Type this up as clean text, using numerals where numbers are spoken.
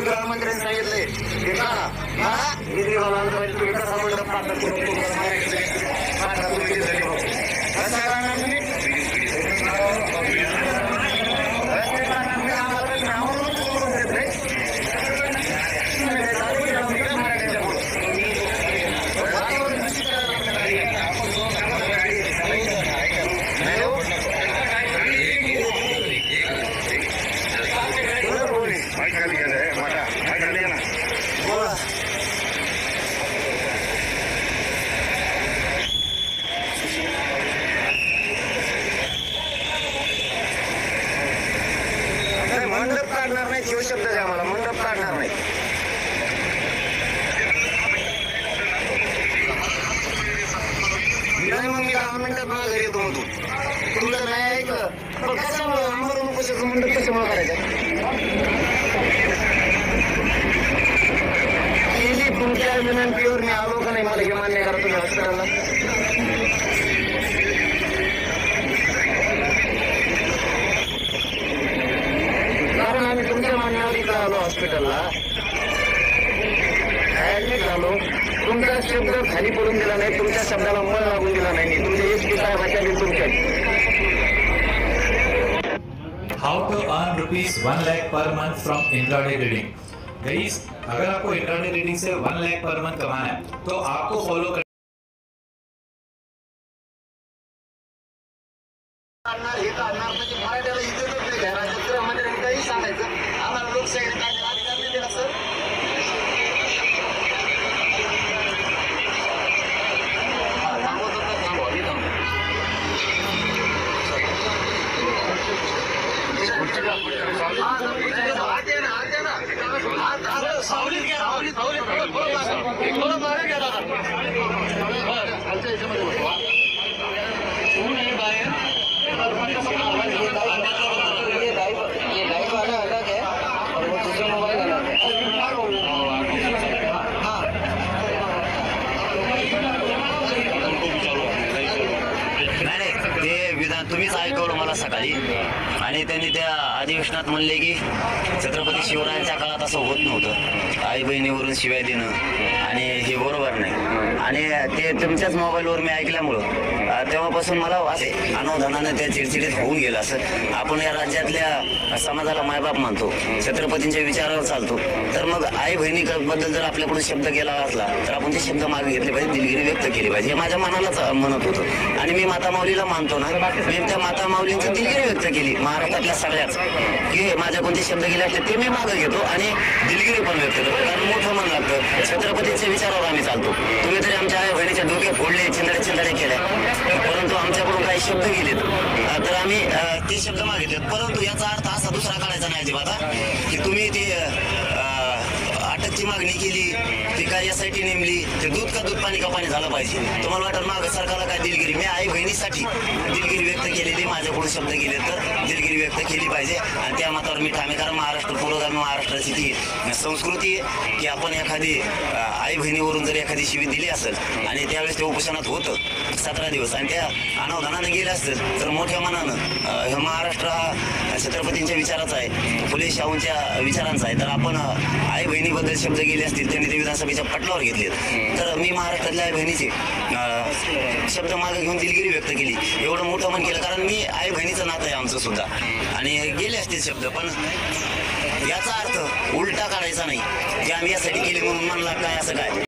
गृहमंत्र्यांनी सांगितले की मंडप काढणार नाही. शिवशब्द द्या मला, मंडप काढणार नाही. मग मी 10 मिनिटात मला घरी येतो म्हणतो. तुमचं नाही ऐकलं पण कशामुळे आम्हाला नकोशाचं मंडप कशामुळे करायचं? केली तुमच्या विनंतीवर मी आलो का नाही मला हे मान्य करा तुम्ही हॉस्पिटलला. कारण आम्ही तुमच्या मान्यावर इथं आलो हॉस्पिटलला, ऍडमिट झालो. तुमचा शब्द खाली पडून दिला नाही, तुमच्या शब्दाला मळ लागून दिला नाही. तुमच्या एसपी साहेबाच्या तुमच्या How to earn rupees 1 lakh per month from intraday trading. Guys, अगर आपको इंट्राडे ट्रेडिंग से 1 लाख पर मंथ कमाना है तो आपको फॉलो कर सांगायचं आम्हाला लोकशाही तुम्हीच ऐकवलं मला सकाळी. आणि त्यांनी त्या अधिवेशनात म्हणले की छत्रपती शिवरायांच्या काळात असं होत नव्हतं, आई बहिणीवरून शिवाय देणं, आणि हे बरोबर नाही. आणि ते तुमच्याच मोबाईलवर मी ऐकल्यामुळं तेव्हापासून मला असे अनावधानानं त्या चिडचिडीत होऊन गेलं. असं आपण या राज्यातल्या समाजाला मायबाप मानतो, छत्रपतींच्या विचारावर चालतो, तर मग आई बहिणीबद्दल जर आपल्याकडून शब्द गेला असला तर आपण ते शब्द मागे घेतले पाहिजे, दिलगिरी व्यक्त केली पाहिजे. हे माझ्या मनालाच म्हणत होतं. आणि मी माता माऊलीला मानतो ना, मी त्या माता माऊलींची दिलगिरी व्यक्त केली महाराष्ट्रातल्या सगळ्याच, की माझ्या कोणते शब्द गेले असले ते मी मागे घेतो आणि दिलगिरी पण व्यक्त करतो. कारण मोठं मन लागतं, छत्रपतींच्या विचारावर आम्ही चालतो. तुम्ही तरी आमच्या आई बहिणीच्या डोके फोडले, चिंदडे केल्या, परंतु आमच्याकडून काही शब्द गेलेत तर आम्ही ते शब्द मागितले. परंतु याचा अर्थ असा दुसरा काढायचा नाही अजिबात की तुम्ही ते अटकची मागणी केली, ती काय यासाठी नेमली, ते दूध का दूध पाणी का पाणी झालं पाहिजे. तुम्हाला वाटत मागं सरकारला काय दिलगिरी, मी आई बहिणीसाठी दिलगिरी व्यक्त केलेली, माझ्याकडून शब्द गेले तर दिलगिरी व्यक्त केली पाहिजे. आणि त्या मतावर मी ठामे, कारण महाराष्ट्र पुरोगामी महाराष्ट्राची ती संस्कृती आहे की आपण एखादी आई बहिणीवरून जर एखादी शिवी दिली असेल आणि त्यावेळेस ते उपोषणात होतं 17 दिवस आणि त्या अनावधानानं गेले असतील तर मोठ्या मनानं महाराष्ट्र हा छत्रपतींच्या विचाराचा आहे, फुले शाहूंच्या विचारांचा आहे. तर आपण आई बहिणीबद्दल शब्द गेले असतील, त्यांनी ते विधानसभेच्या पटलावर घेतलेत, तर मी महाराष्ट्रातल्या आई बहिणीचे शब्द मागे घेऊन दिलगिरी व्यक्त केली. एवढं मोठं मन केलं, कारण मी आई बहिणीचं नातं आहे आमचं सुद्धा, आणि गेले असतील शब्द. पण याचा अर्थ उलटा काढायचा नाही की आम्ही यासाठी केले म्हणून म्हणला काय असं काय.